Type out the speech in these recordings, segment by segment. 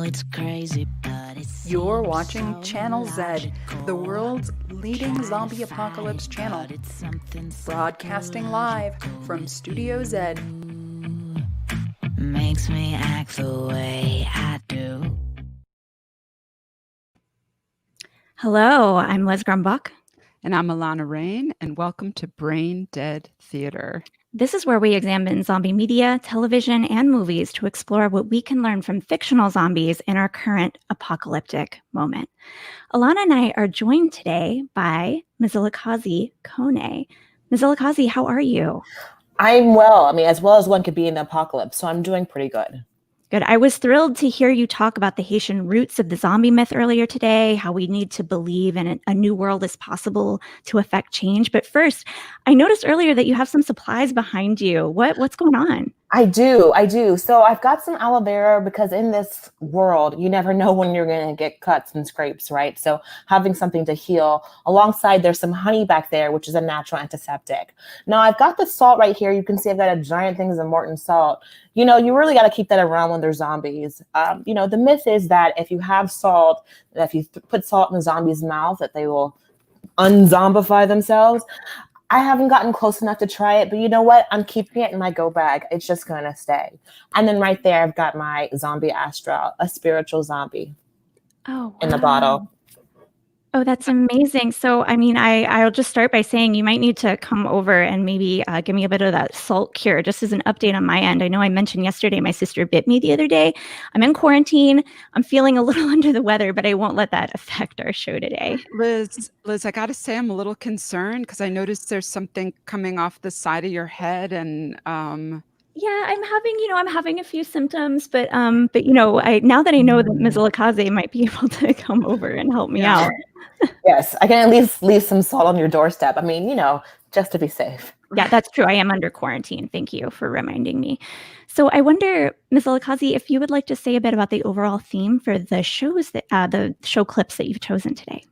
know it's crazy, but it's You're watching Channel Z, the world's leading zombie apocalypse channel. Broadcasting live from Studio Z. Makes me act the way I do. Hello, I'm Liz Grumbach. And I'm Ilana Rein, and welcome to Brain Dead Theater. This is where we examine zombie media, television, and movies to explore what we can learn from fictional zombies in our current apocalyptic moment. Ilana and I are joined today by Mzilikazi Koné. Mzilikazi, how are you? I'm well. As well as one could be in the apocalypse, so I'm doing pretty good. Good. I was thrilled to hear you talk about the Haitian roots of the zombie myth earlier today, how we need to believe in a new world is possible to affect change. But first, I noticed earlier that you have some supplies behind you. What's going on? I do. So I've got some aloe vera because in this world, you never know when you're going to get cuts and scrapes, right? So having something to heal. Alongside, there's some honey back there, which is a natural antiseptic. Now, I've got the salt right here. You can see I've got a giant thing of Morton salt. You really got to keep that around when there's zombies. The myth is that if you have salt, that if you put salt in a zombie's mouth, that they will unzombify themselves. I haven't gotten close enough to try it, but you know what? I'm keeping it in my go bag. It's just going to stay. And then right there, I've got my zombie astral, a spiritual zombie in the bottle. Oh, that's amazing. So, I'll just start by saying you might need to come over and maybe give me a bit of that salt cure, just as an update on my end. I know I mentioned yesterday my sister bit me the other day. I'm in quarantine. I'm feeling a little under the weather, but I won't let that affect our show today. Liz, I got to say I'm a little concerned because I noticed there's something coming off the side of your head and Yeah, I'm having a few symptoms, but now that I know that Mzilikazi might be able to come over and help me out. Yes, I can at least leave some salt on your doorstep. Just to be safe. Yeah, that's true. I am under quarantine. Thank you for reminding me. So I wonder, Mzilikazi, if you would like to say a bit about the overall theme for the shows the show clips that you've chosen today.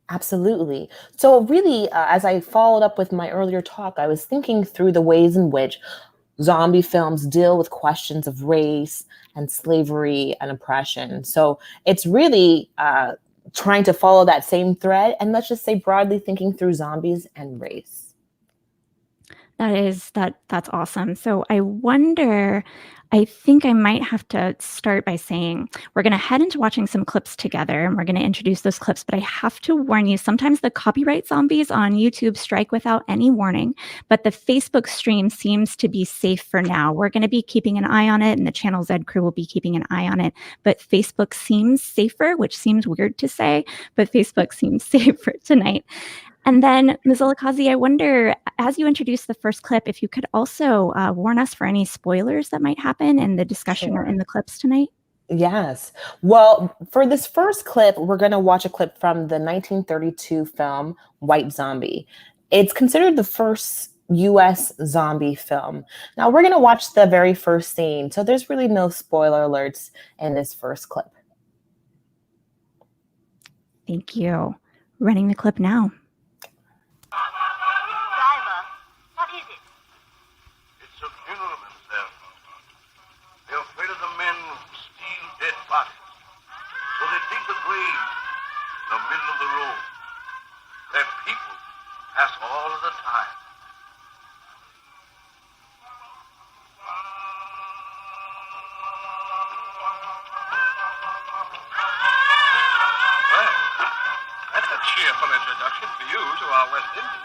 Absolutely. So really, as I followed up with my earlier talk, I was thinking through the ways in which zombie films deal with questions of race and slavery and oppression. So it's really trying to follow that same thread, and let's just say broadly thinking through zombies and race. That's awesome. So I think I might have to start by saying we're going to head into watching some clips together and we're going to introduce those clips, but I have to warn you, sometimes the copyright zombies on YouTube strike without any warning, but the Facebook stream seems to be safe for now. We're going to be keeping an eye on it and the Channel Z crew will be keeping an eye on it, but Facebook seems safer, which seems weird to say, but Facebook seems safer tonight. And then, Mzilikazi, I wonder, as you introduce the first clip, if you could also warn us for any spoilers that might happen in the discussion or in the clips tonight. Yes. Well, for this first clip, we're going to watch a clip from the 1932 film White Zombie. It's considered the first U.S. zombie film. Now, we're going to watch the very first scene, so there's really no spoiler alerts in this first clip. Thank you. Running the clip now. Driver, what is it? It's a funeral, themselves. They're afraid of the men who steal dead bodies. So they dig the grave in the middle of the road. Their people pass all of the time. Well, that's a cheerful introduction for you to our West Indies.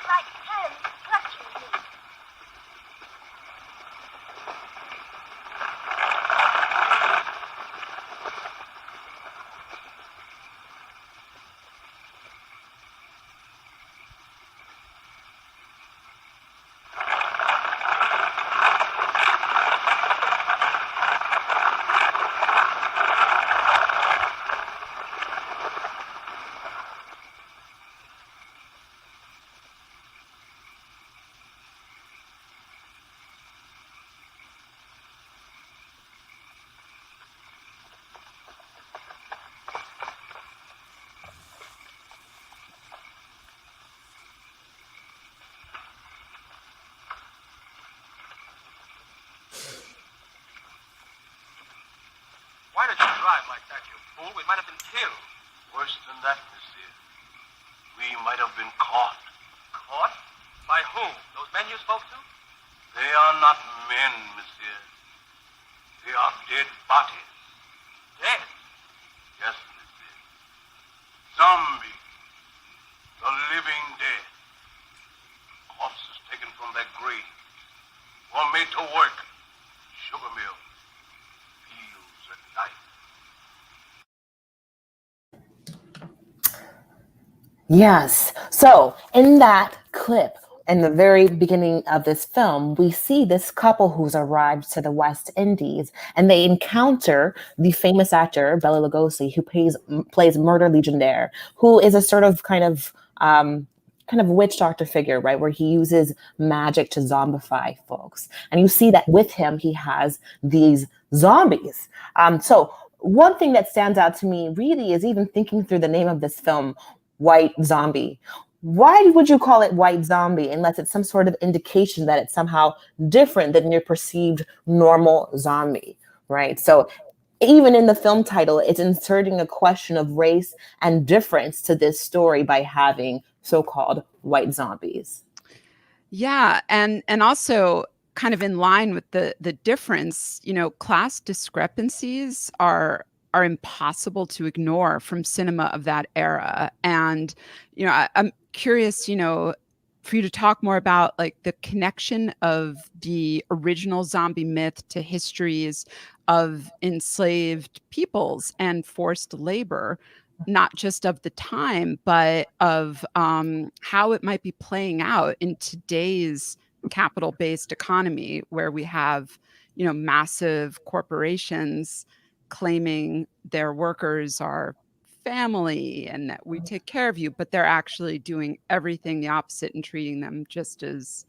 looked like hands clutching me. Why did you drive like that, you fool? We might have been killed. Worse than that, monsieur. We might have been caught. Caught? By whom? Those men you spoke to? They are not men, monsieur. They are dead bodies. Dead? Yes, monsieur. Zombies. The living dead. Corpses taken from their graves. Or made to work. Sugar mill. Fields at night. Yes. So in that clip, in the very beginning of this film, we see this couple who's arrived to the West Indies, and they encounter the famous actor Bela Lugosi, who plays Murder Legionnaire, who is a sort of kind of witch doctor figure, right, where he uses magic to zombify folks. And you see that with him, he has these zombies. So one thing that stands out to me really is even thinking through the name of this film, White Zombie. Why would you call it White Zombie unless it's some sort of indication that it's somehow different than your perceived normal zombie, right? So even in the film title, it's inserting a question of race and difference to this story by having so-called white zombies. Yeah, and also kind of in line with the difference, class discrepancies are impossible to ignore from cinema of that era. And I'm curious, for you to talk more about like the connection of the original zombie myth to histories of enslaved peoples and forced labor, not just of the time, but of how it might be playing out in today's capital-based economy, where we have, massive corporations claiming their workers are family and that we take care of you, but they're actually doing everything the opposite and treating them just as,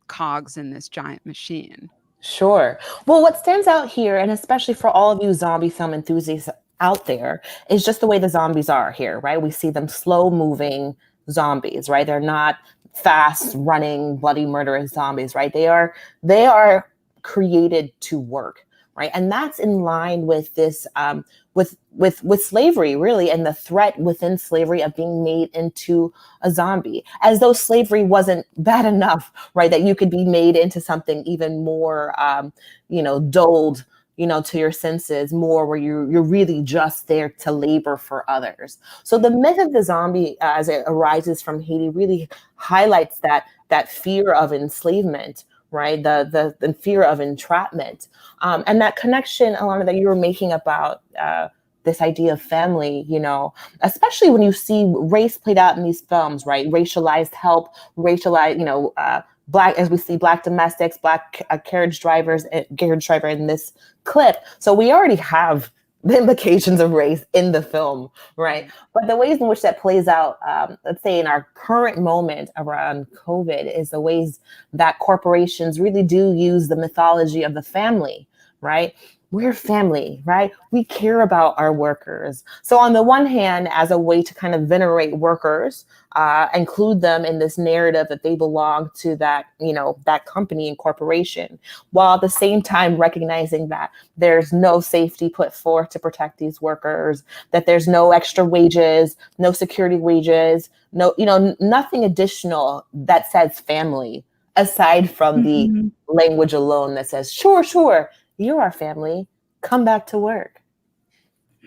cogs in this giant machine. Sure. Well, what stands out here, and especially for all of you zombie film enthusiasts out there, is just the way the zombies are here, right? We see them slow moving zombies, right? They're not fast running, bloody, murderous zombies, right? They are created to work, right? And that's in line with this, with slavery, really, and the threat within slavery of being made into a zombie, as though slavery wasn't bad enough, right? That you could be made into something even more, dulled, to your senses, more where you're really just there to labor for others. So the myth of the zombie, as it arises from Haiti, really highlights that fear of enslavement, right? The fear of entrapment, and that connection, Ilana, that you were making about this idea of family, especially when you see race played out in these films, right? Racialized help, racialized, Black, as we see Black domestics, Black carriage driver in this clip. So we already have the implications of race in the film, right? But the ways in which that plays out, let's say in our current moment around COVID, is the ways that corporations really do use the mythology of the family, right? We're family, right? We care about our workers. So on the one hand, as a way to kind of venerate workers, include them in this narrative that they belong to that company and corporation, while at the same time recognizing that there's no safety put forth to protect these workers, that there's no extra wages, no security wages, nothing additional that says family, aside from the language alone that says, sure, you're our family, come back to work.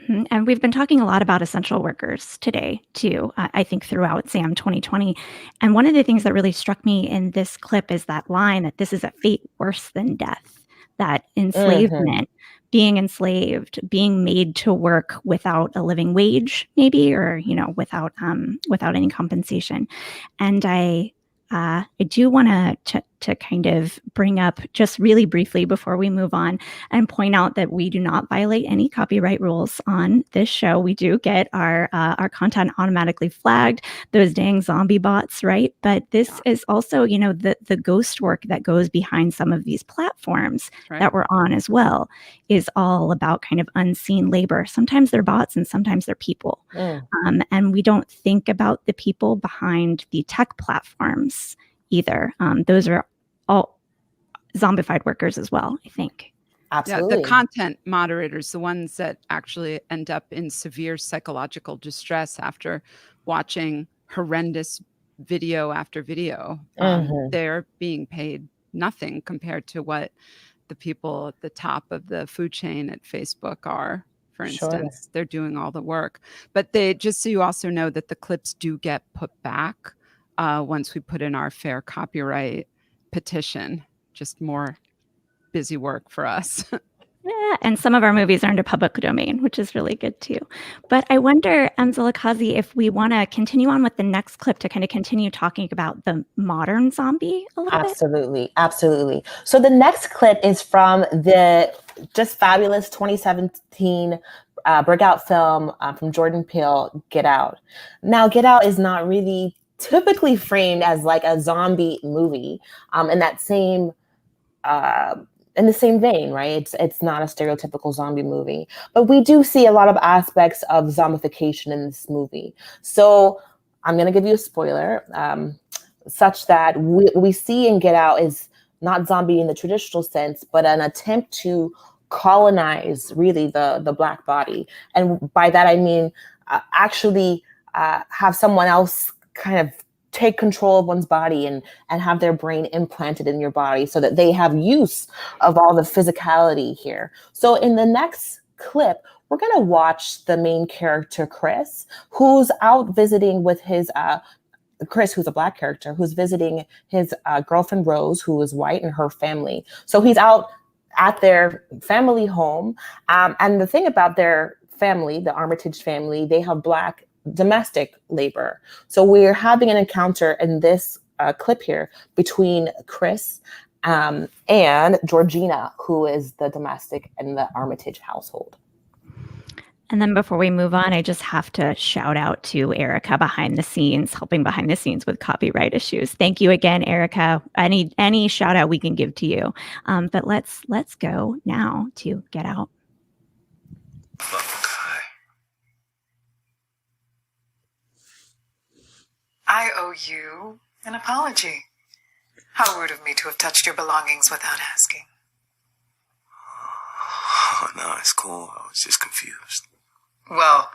And we've been talking a lot about essential workers today, too, I think throughout SAM 2020. And one of the things that really struck me in this clip is that line that this is a fate worse than death, that enslavement, being enslaved, being made to work without a living wage, maybe, or, without any compensation. And I do want to kind of bring up just really briefly before we move on and point out that we do not violate any copyright rules on this show. We do get our content automatically flagged, those dang zombie bots, right? But this is also, the ghost work that goes behind some of these platforms that we're on as well is all about kind of unseen labor. Sometimes they're bots and sometimes they're people. And we don't think about the people behind the tech platforms either. Those are all zombified workers as well, I think. Absolutely. Yeah, the content moderators, the ones that actually end up in severe psychological distress after watching horrendous video after video, they're being paid nothing compared to what the people at the top of the food chain at Facebook are. For instance, they're doing all the work. But just so you also know that the clips do get put back once we put in our fair copyright petition. Just more busy work for us. Yeah, and some of our movies are into public domain, which is really good too. But I wonder, Mzilikazi, if we want to continue on with the next clip to kind of continue talking about the modern zombie a little bit. Absolutely. So the next clip is from the just fabulous 2017 breakout film from Jordan Peele, Get Out. Now, Get Out is not really typically framed as like a zombie movie in that same in the same vein, right? It's not a stereotypical zombie movie, but we do see a lot of aspects of zombification in this movie. So I'm going to give you a spoiler, such that we see in Get Out is not zombie in the traditional sense, but an attempt to colonize really the Black body. And by that, I mean, actually have someone else kind of take control of one's body and have their brain implanted in your body so that they have use of all the physicality here. So in the next clip, we're going to watch the main character, Chris, who's out visiting with his, Chris, who's a Black character, who's visiting his girlfriend, Rose, who is white, and her family. So he's out at their family home. And the thing about their family, the Armitage family, they have Black domestic labor. So we're having an encounter in this clip here between Chris and Georgina, who is the domestic in the Armitage household. And then before we move on, I just have to shout out to Erica behind the scenes, helping behind the scenes with copyright issues. Thank you again, Erica. Any shout out we can give to you. But let's go now to Get Out. I owe you an apology. How rude of me to have touched your belongings without asking. Oh, no, it's cool. I was just confused. Well,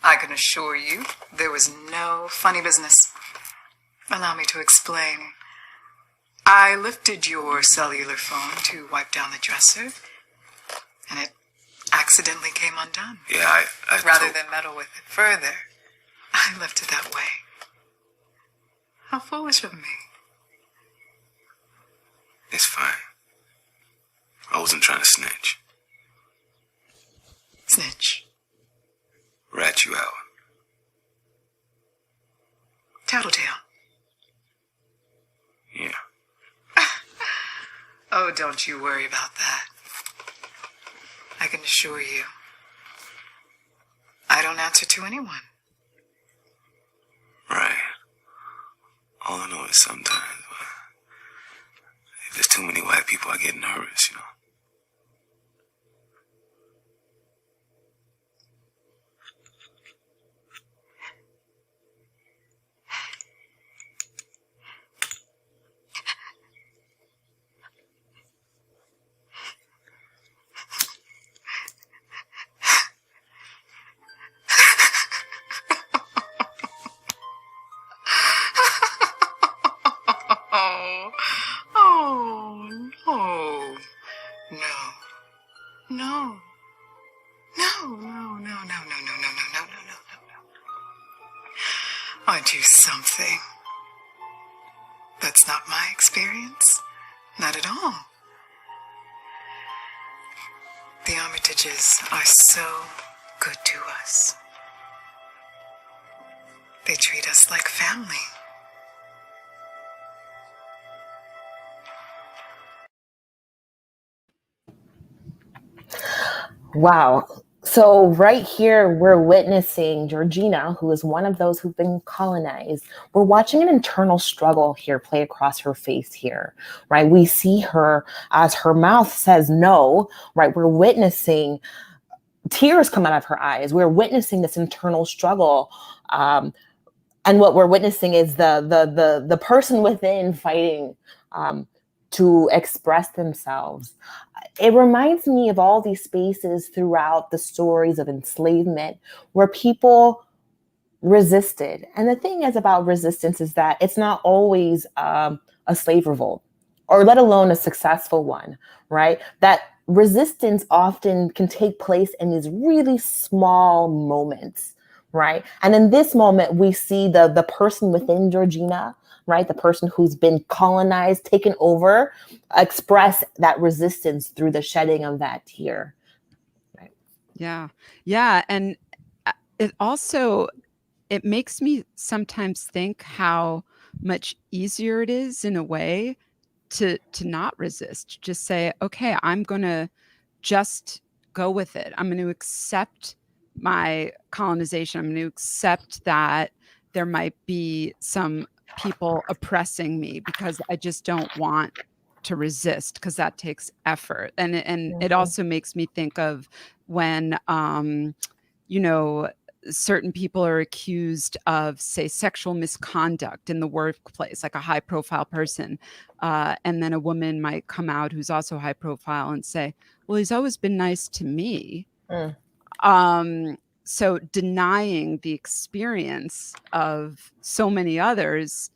I can assure you there was no funny business. Allow me to explain. I lifted your cellular phone to wipe down the dresser, and it accidentally came undone. Yeah, Rather than meddle with it further, I left it that way. How foolish of me. It's fine. I wasn't trying to snitch. Snitch. Rat you out. Tattletale. Yeah. Oh, don't you worry about that. I can assure you, I don't answer to anyone. Right. All I know is sometimes, if there's too many white people, I get nervous, you know. something. That's not my experience. Not at all. The Armitages are so good to us. They treat us like family. Wow. So right here, we're witnessing Georgina, who is one of those who've been colonized. We're watching an internal struggle here play across her face here, right? We see her as her mouth says no, right? We're witnessing tears come out of her eyes. We're witnessing this internal struggle. And what we're witnessing is the person within fighting to express themselves. It reminds me of all these spaces throughout the stories of enslavement where people resisted. And the thing is about resistance is that it's not always a slave revolt, or let alone a successful one, right? That resistance often can take place in these really small moments, right? And in this moment, we see the person within Georgina, right? The person who's been colonized, taken over, express that resistance through the shedding of that tear. Right? Yeah. And it makes me sometimes think how much easier it is in a way to not resist. Just say, okay, I'm going to just go with it. I'm going to accept my colonization. I'm going to accept that there might be some people oppressing me because I just don't want to resist, because that takes effort. And it also makes me think of when certain people are accused of, say, sexual misconduct in the workplace, like a high profile person. And then a woman might come out who's also high profile and say, well, he's always been nice to me. So denying the experience of so many others,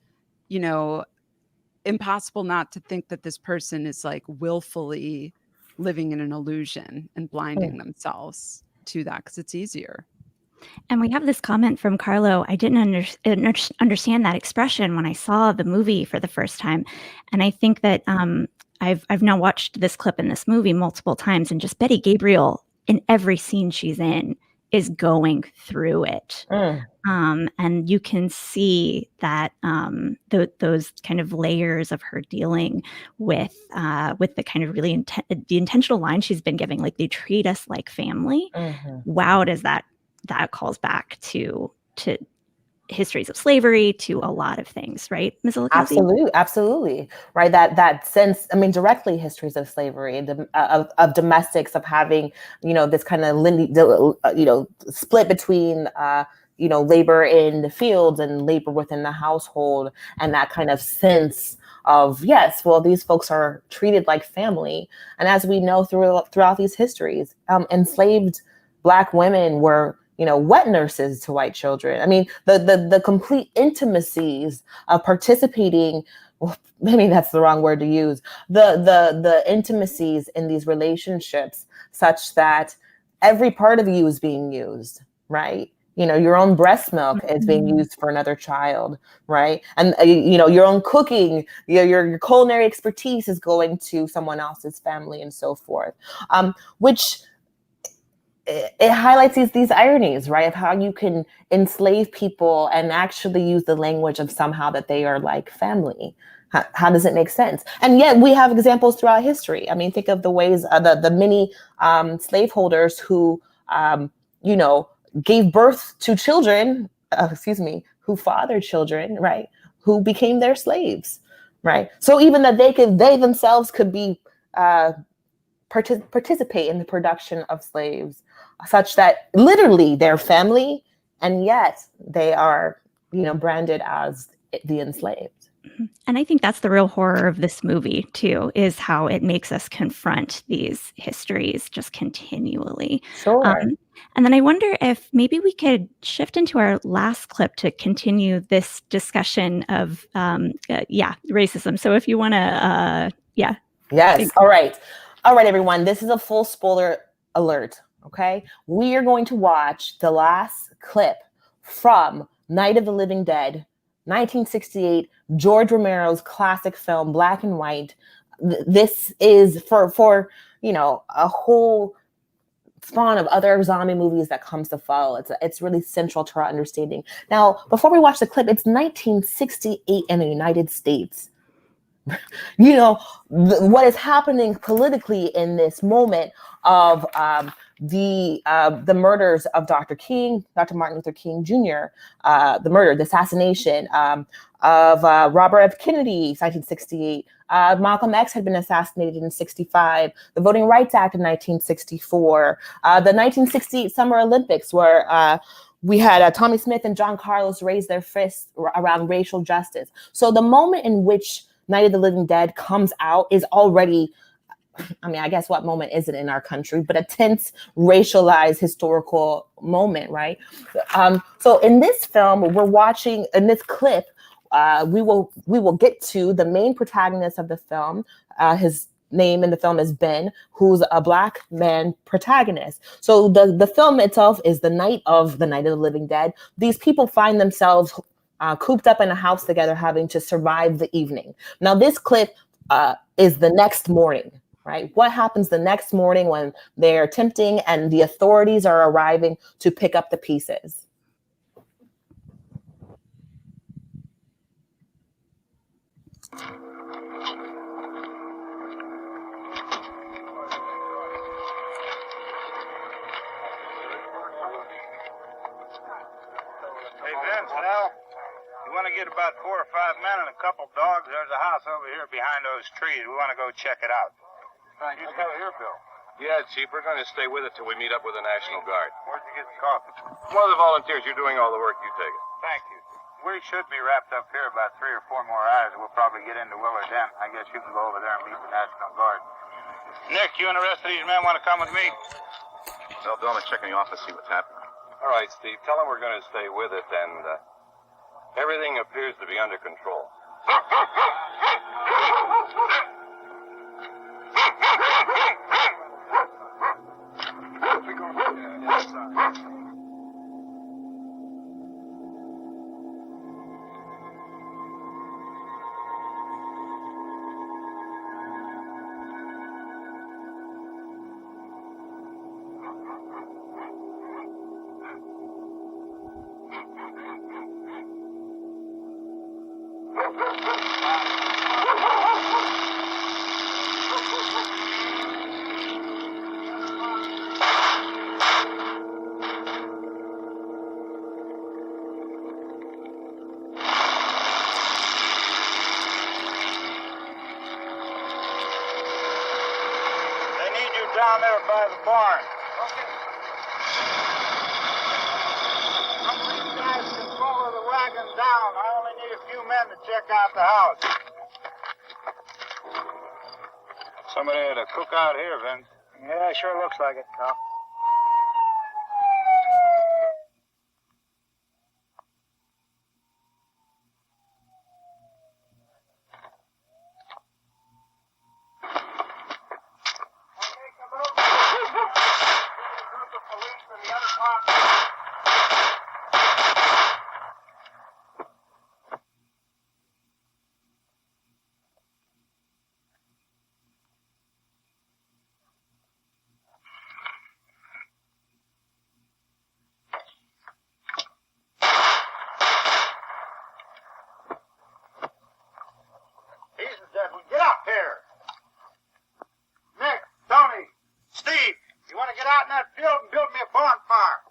impossible not to think that this person is like willfully living in an illusion and blinding themselves to that because it's easier. And we have this comment from Carlo. I didn't understand that expression when I saw the movie for the first time. And I think that I've now watched this clip in this movie multiple times, and just Betty Gabriel in every scene she's in is going through it. And you can see that those kind of layers of her dealing with the kind of really the intentional line she's been giving, like they treat us like family. Wow, does that calls back to histories of slavery, to a lot of things, right, Mzilikazi? Absolutely, right. That sense. I mean, directly histories of slavery, of domestics, of having this kind of split between labor in the fields and labor within the household, and that kind of sense of, yes, well, these folks are treated like family. And as we know throughout these histories, enslaved Black women were wet nurses to white children. I mean, the complete intimacies of participating, well, maybe that's the wrong word to use, the intimacies in these relationships, such that every part of you is being used, right? Your own breast milk is being used for another child, right? And your own cooking, your culinary expertise is going to someone else's family, and so forth, which it highlights these ironies, right, of how you can enslave people and actually use the language of somehow that they are like family. How does it make sense? And yet we have examples throughout history. I mean, think of the ways the many slaveholders who gave birth to children, who fathered children, right, who became their slaves, right? So even that they themselves could be participate in the production of slaves, such that literally they're family, and yet they are, branded as the enslaved. And I think that's the real horror of this movie too, is how it makes us confront these histories just continually. Sure. And then I wonder if maybe we could shift into our last clip to continue this discussion of, racism. So if you want to, Yes. All right, everyone. This is a full spoiler alert. Okay. We are going to watch the last clip from Night of the Living Dead, 1968, George Romero's classic film, black and white. This is for a whole spawn of other zombie movies that comes to follow. It's really central to our understanding. Now, before we watch the clip, it's 1968 in the United States. What is happening politically in this moment of the murders of Dr. Martin Luther King Jr., the assassination of Robert F. Kennedy, 1968. Malcolm X had been assassinated in 65. The Voting Rights Act of 1964. The 1968 Summer Olympics, where we had Tommy Smith and John Carlos raise their fists around racial justice. So the moment in which Night of the Living Dead comes out is already, I guess what moment is it in our country, but a tense, racialized, historical moment, right? So in this film, we're watching, in this clip, we will get to the main protagonist of the film. His name in the film is Ben, who's a black man protagonist. So the film itself is the night of the Living Dead. These people find themselves cooped up in a house together, having to survive the evening. Now, this clip is the next morning, right? What happens the next morning when they're attempting and the authorities are arriving to pick up the pieces? Hey, Vince, Al, you want to get about 4 or 5 men and a couple dogs? There's a house over here behind those trees. We want to go check it out. You stay here, Bill. Yeah, Chief, we're going to stay with it till we meet up with the National Guard. Where'd you get the coffee? One of the volunteers, you're doing all the work, you take it. Thank you. We should be wrapped up here about 3 or 4 more hours. We'll probably get into Willard then. I guess you can go over there and meet the National Guard. Nick, you and the rest of these men want to come with me? Well, Bill, I'm going to check in the office, see what's happening. All right, Steve, tell them we're going to stay with it, and everything appears to be under control. Down there by the barn. Okay. Some of these guys can follow the wagon down. I only need a few men to check out the house. Somebody had a cook out here, Vince. Yeah, sure looks like it, Cal. Get up here. Nick, Tony, Steve, you want to get out in that field and build me a bonfire?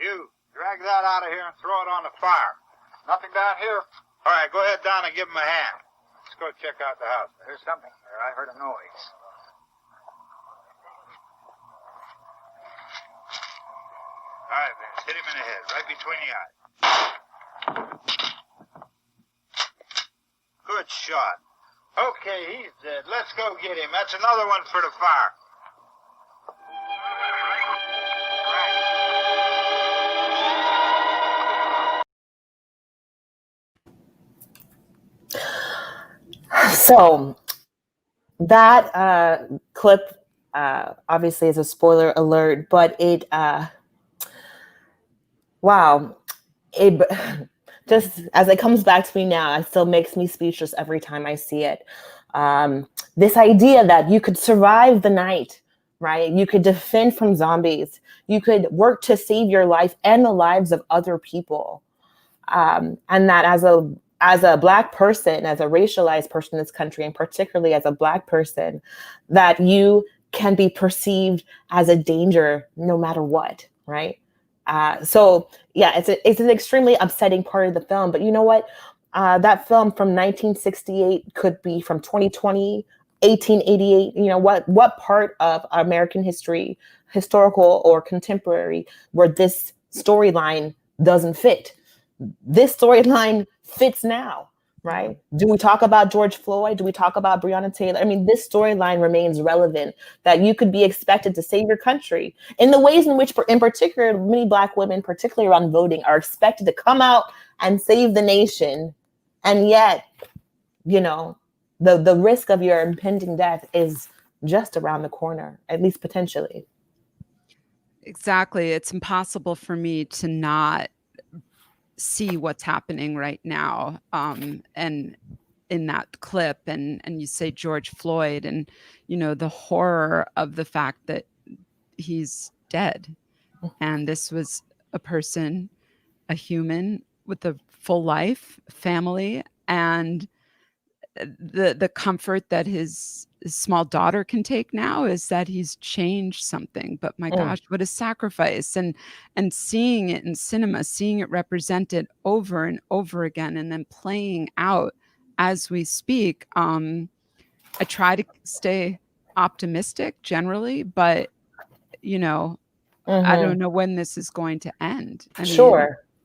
You, drag that out of here and throw it on the fire. Nothing down here. All right, go ahead down and give him a hand. Let's go check out the house. There's something there. I heard a noise. All right, Vince, hit him in the head, right between the eyes. Good shot. Okay, he's dead. Let's go get him. That's another one for the fire. So that clip obviously is a spoiler alert, but wow, it just as it comes back to me now, it still makes me speechless every time I see it. This idea that you could survive the night, right? You could defend from zombies. You could work to save your life and the lives of other people. And that as a Black person, as a racialized person in this country, and particularly as a Black person, that you can be perceived as a danger no matter what, right? So yeah, it's an extremely upsetting part of the film. But you know what? That film from 1968 could be from 2020, 1888. You know what part of American history, historical or contemporary, where this storyline doesn't fit? This storyline fits now, right? Do we talk about George Floyd? Do we talk about Breonna Taylor? I mean, this storyline remains relevant, that you could be expected to save your country in the ways in which, in particular, many Black women, particularly around voting, are expected to come out and save the nation. And yet, you know, the risk of your impending death is just around the corner, at least potentially. Exactly. It's impossible for me to not see what's happening right now. And in that clip, and you say George Floyd, and you know, the horror of the fact that he's dead. And this was a person, a human with a full life, family, and the comfort that his small daughter can take now is that he's changed something. But my gosh, what a sacrifice. And seeing it in cinema, seeing it represented over and over again, and then playing out as we speak. I try to stay optimistic generally, but you know, I don't know when this is going to end. I mean,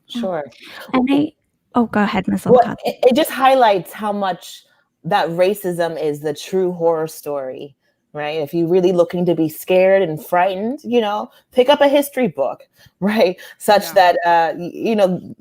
Sure. And go ahead, Ms. Well, it just highlights how much that racism is the true horror story, right? If you're really looking to be scared and frightened, you know, pick up a history book, right? Such that, you know,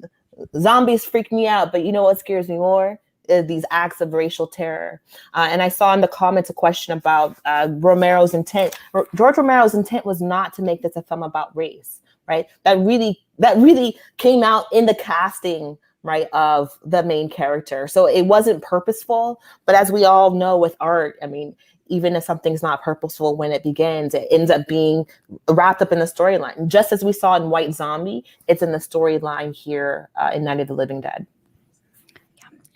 zombies freak me out, but you know what scares me more? These acts of racial terror. And I saw in the comments a question about Romero's intent. George Romero's intent was not to make this a film about race, right? That really came out in the casting, right, of the main character. So it wasn't purposeful, but as we all know with art, I mean, even if something's not purposeful when it begins, it ends up being wrapped up in the storyline. Just as we saw in White Zombie, it's in the storyline here in Night of the Living Dead.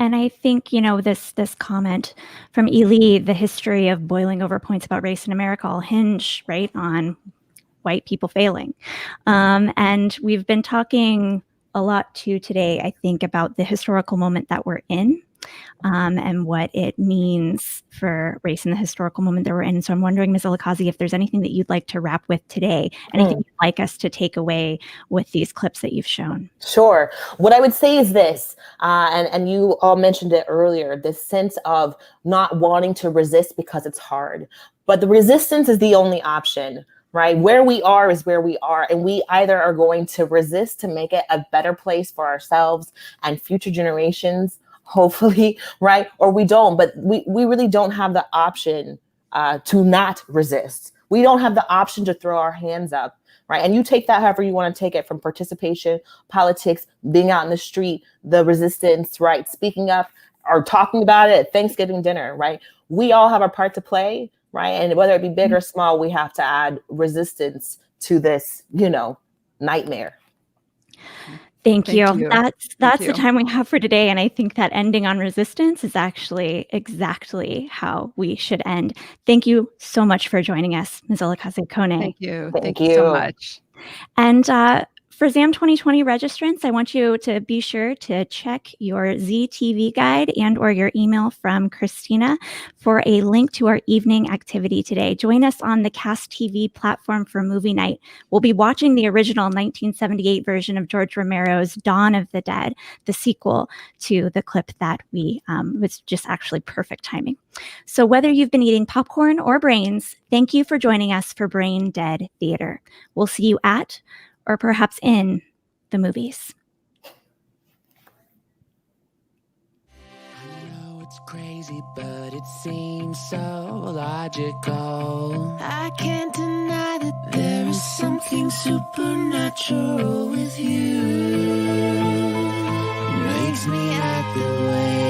And I think, you know, this comment from Ely, the history of boiling over points about race in America all hinge, right, on white people failing. And we've been talking a lot too today, I think, about the historical moment that we're in, and what it means for race in the historical moment that we're in. So I'm wondering, Mzilikazi, if there's anything that you'd like to wrap with today, anything you'd like us to take away with these clips that you've shown. Sure. What I would say is this, and you all mentioned it earlier, this sense of not wanting to resist because it's hard. But the resistance is the only option. Right? Where we are is where we are. And we either are going to resist to make it a better place for ourselves and future generations, hopefully, right? Or we don't. But we really don't have the option to not resist. We don't have the option to throw our hands up, right? And you take that however you want to take it, from participation, politics, being out in the street, the resistance, right? Speaking up or talking about it at Thanksgiving dinner, right? We all have our part to play. Right. And whether it be big or small, we have to add resistance to this, you know, nightmare. Thank you. That's the time we have for today. And I think that ending on resistance is actually exactly how we should end. Thank you so much for joining us, Mzilikazi Koné. Thank you. Thank you so much. And for ZAM 2020 registrants, I want you to be sure to check your ZTV guide and or your email from Christina for a link to our evening activity today. Join us on the Cast TV platform for movie night. We'll be watching the original 1978 version of George Romero's Dawn of the Dead, the sequel to the clip that we was just actually perfect timing. So whether you've been eating popcorn or brains, thank you for joining us for Brain Dead Theater. We'll see you at, or perhaps in, the movies. I know it's crazy, but it seems so logical. I can't deny that there is something supernatural with you. Makes me act the way